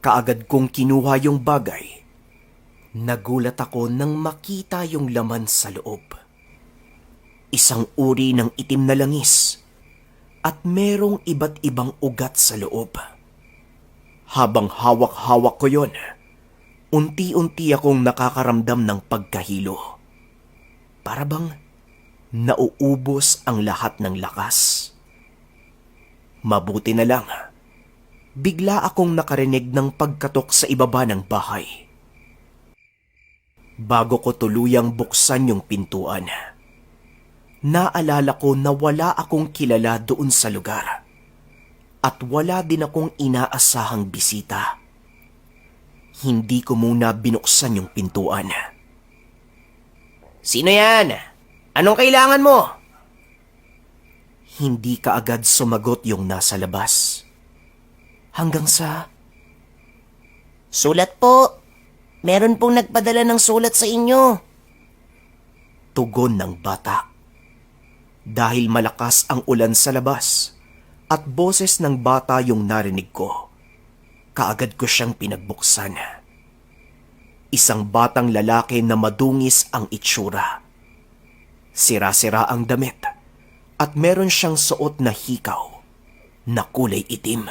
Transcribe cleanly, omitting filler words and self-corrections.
Kaagad kong kinuha yung bagay. Nagulat ako nang makita yung laman sa loob. Isang uri ng itim na langis at merong iba't ibang ugat sa loob. Habang hawak-hawak ko yon, unti-unti akong nakakaramdam ng pagkahilo. Para bang nauubos ang lahat ng lakas. Mabuti na lang, bigla akong nakarinig ng pagkatok sa ibaba ng bahay. Bago ko tuluyang buksan yung pintuan, naalala ko na wala akong kilala doon sa lugar at wala din akong inaasahang bisita. Hindi ko muna binuksan yung pintuan. "Sino yan? Anong kailangan mo?" Hindi kaagad sumagot yung nasa labas. Hanggang sa, "Sulat po. Meron pong nagpadala ng sulat sa inyo." tugon ng bata. Dahil malakas ang ulan sa labas at boses ng bata yung narinig ko, kaagad ko siyang pinagbuksan. Isang batang lalaki na madungis ang itsura. Sira-sira ang damit at meron siyang suot na hikaw na kulay itim.